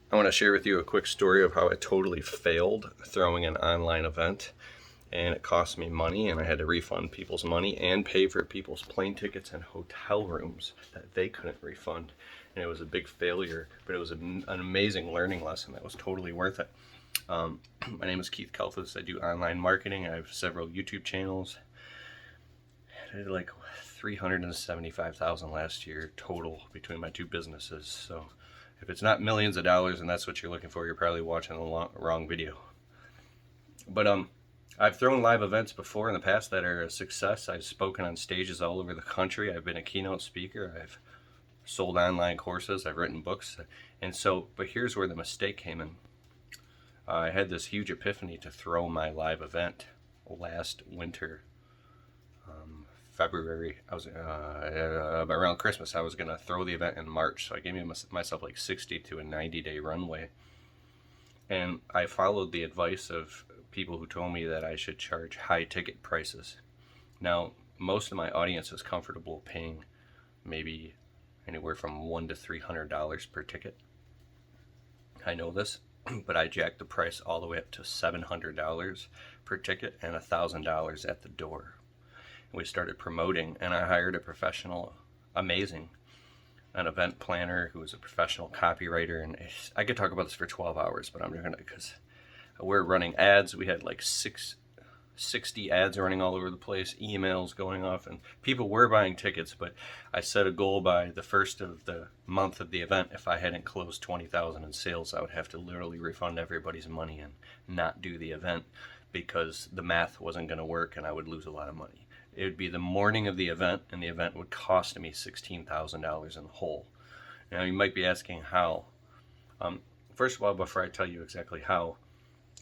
I want to share with you a quick story of how I totally failed throwing an online event, and it cost me money, and I had to refund people's money and pay for people's plane tickets and hotel rooms that they couldn't refund. And it was a big failure, but it was an amazing learning lesson that was totally worth it. My name is Keith Kalfas. I do online marketing. I have several YouTube channels. I did like 375,000 last year total between my two businesses. So if it's not millions of dollars and that's what you're looking for, you're probably watching the wrong video. But I've thrown live events before in the past that are a success. I've spoken on stages all over the country. I've been a keynote speaker. I've sold online courses. I've written books. And so, but here's where the mistake came in. I had this huge epiphany to throw my live event last winter. February, I was around Christmas. I was going to throw the event in March, so I gave myself like 60 to a 90-day runway. And I followed the advice of people who told me that I should charge high ticket prices. Now, most of my audience is comfortable paying maybe anywhere from $100 to $300 per ticket. I know this, but I jacked the price all the way up to $700 per ticket and $1,000 at the door. We started promoting, and I hired a professional, an event planner who was a professional copywriter. And I could talk about this for 12 hours, but I'm going to, because we're running ads. We had like 60 ads running all over the place, emails going off, and people were buying tickets. But I set a goal by the first of the month of the event. If I hadn't closed 20,000 in sales, I would have to literally refund everybody's money and not do the event, because the math wasn't going to work and I would lose a lot of money. It would be the morning of the event, and the event would cost me $16,000 in the hole. Now, you might be asking how. First of all, before I tell you exactly how,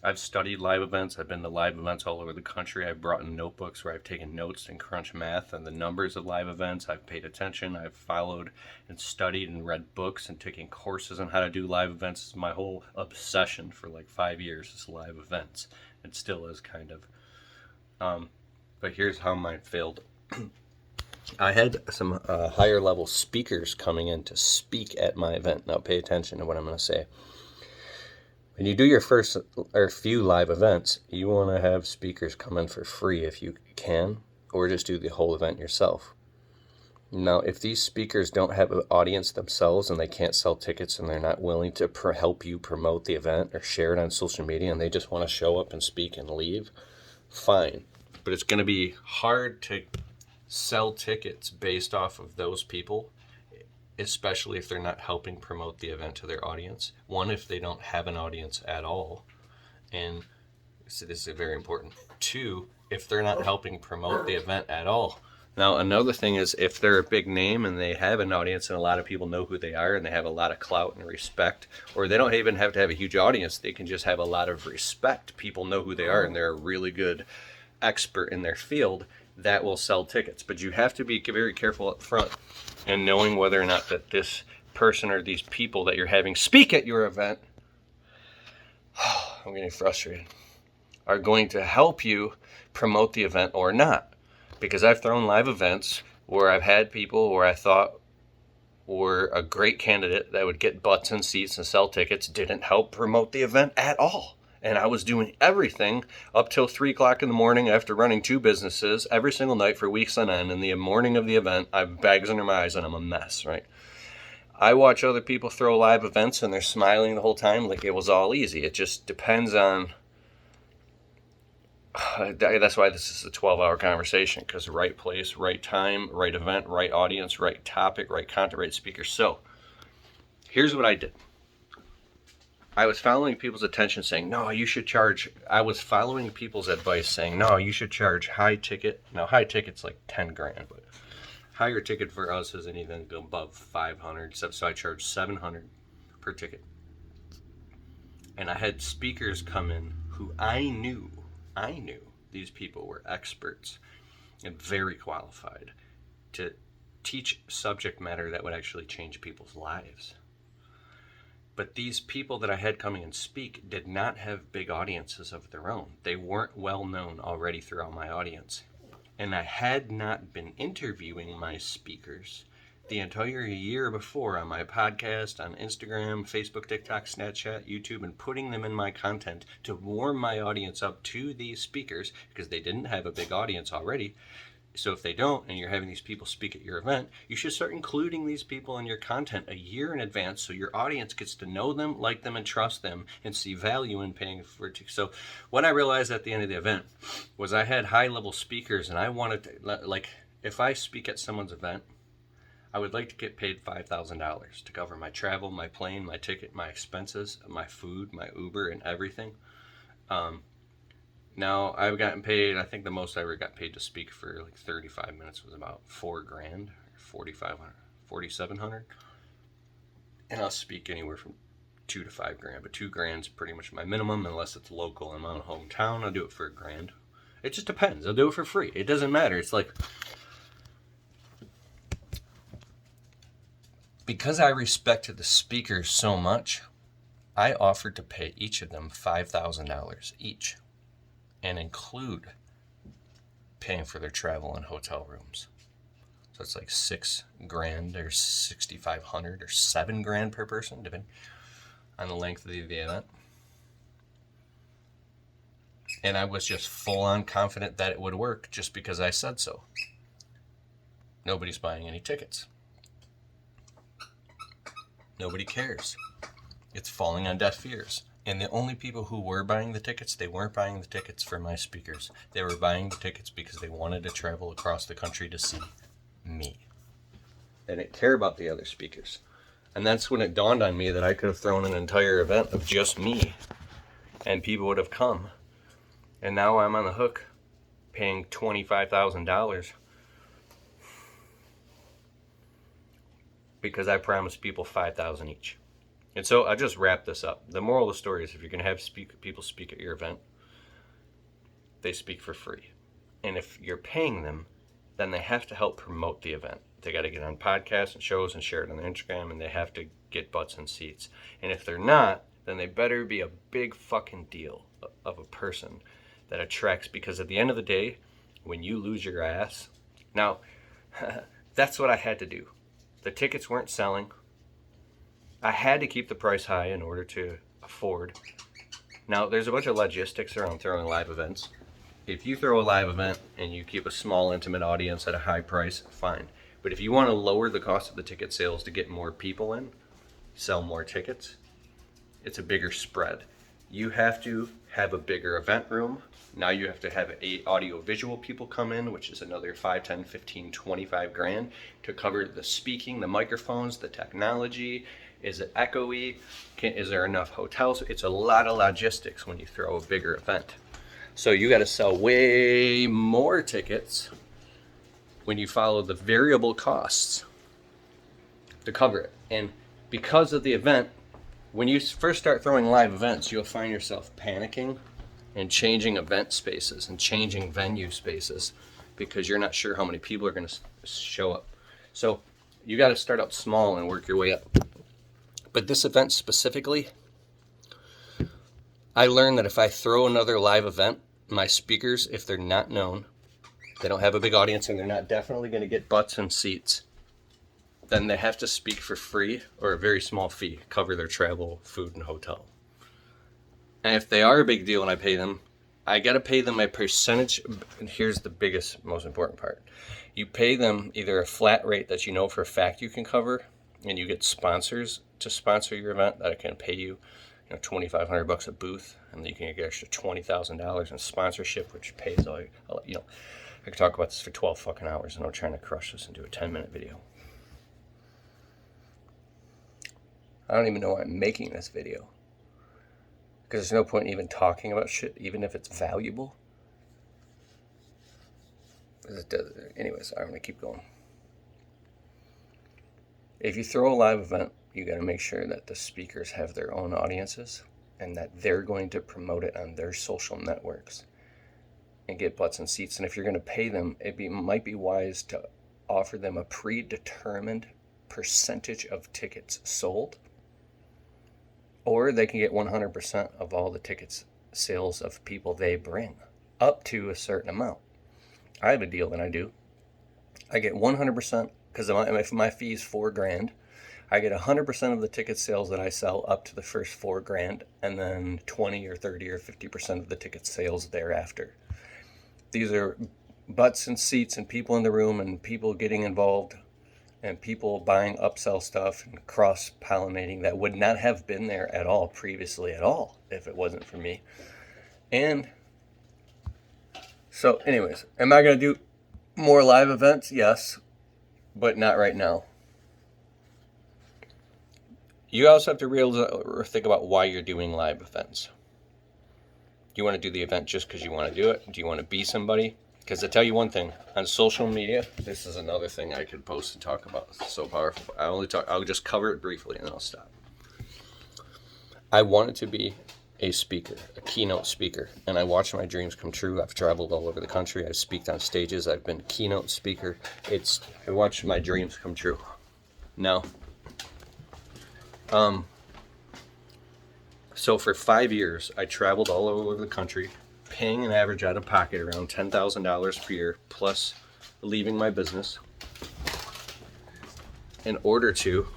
I've studied live events. I've been to live events all over the country. I've brought in notebooks where I've taken notes and crunched math and the numbers of live events. I've paid attention. I've followed and studied and read books and taken courses on how to do live events. It's my whole obsession for like 5 years is live events. It still is kind of. But here's how mine failed. I had some higher level speakers coming in to speak at my event. Now pay attention to what I'm going to say. When you do your first or few live events, you want to have speakers come in for free if you can, or just do the whole event yourself. Now, if these speakers don't have an audience themselves and they can't sell tickets and they're not willing to help you promote the event or share it on social media, and they just want to show up and speak and leave, fine. But it's going to be hard to sell tickets based off of those people, especially if they're not helping promote the event to their audience. One, if they don't have an audience at all. And so this is very important. Two, if they're not helping promote the event at all. Now, another thing is if they're a big name and they have an audience and a lot of people know who they are and they have a lot of clout and respect, or they don't even have to have a huge audience, they can just have a lot of respect. People know who they are and they're a really good expert in their field, that will sell tickets. But you have to be very careful up front and knowing whether or not that this person or these people that you're having speak at your event, I'm getting frustrated, are going to help you promote the event or not. Because I've thrown live events where I've had people where I thought were a great candidate that would get butts in seats and sell tickets, didn't help promote the event at all. And I was doing everything up till 3 o'clock in the morning after running 2 businesses every single night for weeks on end. And the morning of the event, I have bags under my eyes and I'm a mess, right? I watch other people throw live events and they're smiling the whole time like it was all easy. It just depends on, that's why this is a 12-hour conversation, because right place, right time, right event, right audience, right topic, right content, right speaker. So here's what I did. I was following people's attention saying, no, you should charge. I was following people's advice saying, no, you should charge high ticket. Now, high ticket's like 10 grand, but higher ticket for us isn't even above 500. So I charged 700 per ticket. And I had speakers come in who I knew these people were experts and very qualified to teach subject matter that would actually change people's lives. But these people that I had coming and speak did not have big audiences of their own. They weren't well known already throughout my audience. And I had not been interviewing my speakers the entire year before on my podcast, on Instagram, Facebook, TikTok, Snapchat, YouTube, and putting them in my content to warm my audience up to these speakers because they didn't have a big audience already. So if they don't, and you're having these people speak at your event, you should start including these people in your content a year in advance so your audience gets to know them, like them, and trust them, and see value in paying for it. So what I realized at the end of the event was I had high-level speakers, and I wanted to, like, if I speak at someone's event, I would like to get paid $5,000 to cover my travel, my plane, my ticket, my expenses, my food, my Uber, and everything. Now I've gotten paid, I think the most I ever got paid to speak for like 35 minutes was about $4,000, 4,500, 4,700. And I'll speak anywhere from $2,000 to $5,000, but $2,000's pretty much my minimum unless it's local and I'm in my hometown. I'll do it for $1,000. It just depends. I'll do it for free. It doesn't matter. It's like, because I respected the speakers so much, I offered to pay each of them $5,000 each and include paying for their travel and hotel rooms. So it's like $6,000 or $6,500 or $7,000 per person, depending on the length of the event. And I was just full on confident that it would work just because I said so. Nobody's buying any tickets. Nobody cares. It's falling on deaf ears. And the only people who were buying the tickets, they weren't buying the tickets for my speakers. They were buying the tickets because they wanted to travel across the country to see me. They didn't care about the other speakers. And that's when it dawned on me that I could have thrown an entire event of just me and people would have come. And now I'm on the hook paying $25,000 because I promised people $5,000 each. And so I'll just wrap this up. The moral of the story is if you're going to have people speak at your event, they speak for free. And if you're paying them, then they have to help promote the event. They got to get on podcasts and shows and share it on their Instagram, and they have to get butts and seats. And if they're not, then they better be a big fucking deal of a person that attracts, because at the end of the day, when you lose your ass, now, that's what I had to do. The tickets weren't selling. I had to keep the price high in order to afford. Now, there's a bunch of logistics around throwing live events. If you throw a live event and you keep a small, intimate audience at a high price, fine. But if you want to lower the cost of the ticket sales to get more people in, sell more tickets, it's a bigger spread. You have to have a bigger event room. Now you have to have 8 audio-visual people come in, which is another $5, $10, $15, $25,000 to cover the speaking, the microphones, the technology. Is it echoey? Is there enough hotels? It's a lot of logistics when you throw a bigger event. So you got to sell way more tickets when you follow the variable costs to cover it. And because of the event, when you first start throwing live events, you'll find yourself panicking and changing event spaces and changing venue spaces because you're not sure how many people are going to show up. So you got to start up small and work your way up. But this event specifically, I learned that if I throw another live event, my speakers, if they're not known, they don't have a big audience, and they're not definitely going to get butts and seats, then they have to speak for free or a very small fee, cover their travel, food, and hotel. And if they are a big deal and I pay them, I got to pay them a percentage. And here's the biggest, most important part. You pay them either a flat rate that you know for a fact you can cover, and you get sponsors to sponsor your event that can pay you, $2,500 a booth, and then you can get extra $20,000 in sponsorship, which pays all. I could talk about this for 12 fucking hours, and I'm trying to crush this into a 10-minute video. I don't even know why I'm making this video, because there's no point in even talking about shit, even if it's valuable. Anyways, I'm gonna keep going. If you throw a live event, you got to make sure that the speakers have their own audiences and that they're going to promote it on their social networks and get butts and seats. And if you're going to pay them, might be wise to offer them a predetermined percentage of tickets sold, or they can get 100% of all the tickets sales of people they bring, up to a certain amount. I have a deal that I do. I get 100% because if my fee is $4,000, I get 100% of the ticket sales that I sell up to the first $4,000, and then 20 or 30 or 50% of the ticket sales thereafter. These are butts and seats and people in the room and people getting involved and people buying upsell stuff and cross-pollinating that would not have been there at all previously at all if it wasn't for me. And so anyways, am I going to do more live events? Yes, but not right now. You also have to realize or think about why you're doing live events. Do you want to do the event just because you want to do it? Do you want to be somebody? Because I tell you one thing, on social media, this is another thing I could post and talk about. It's so powerful. I'll just cover it briefly and then I'll stop. I wanted to be a speaker, a keynote speaker, and I watched my dreams come true. I've traveled all over the country. I've speaked on stages. I've been a keynote speaker. I watched my dreams come true. Now, so for 5 years, I traveled all over the country, paying an average out of pocket around $10,000 per year, plus leaving my business. In order to,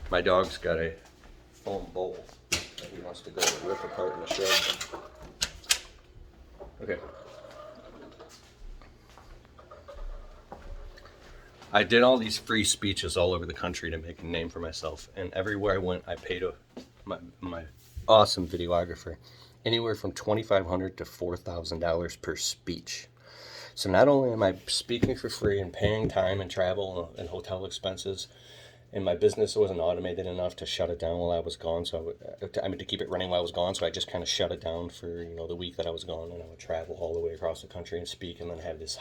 my dog's got a foam bowl that he wants to go rip apart in the shed. Okay. I did all these free speeches all over the country to make a name for myself, and everywhere I went, I paid my awesome videographer anywhere from $2,500 to $4,000 per speech. So not only am I speaking for free and paying time and travel and hotel expenses, and my business wasn't automated enough to shut it down while I was gone, to keep it running while I was gone, so I just kind of shut it down for the week that I was gone, and I would travel all the way across the country and speak, and then have this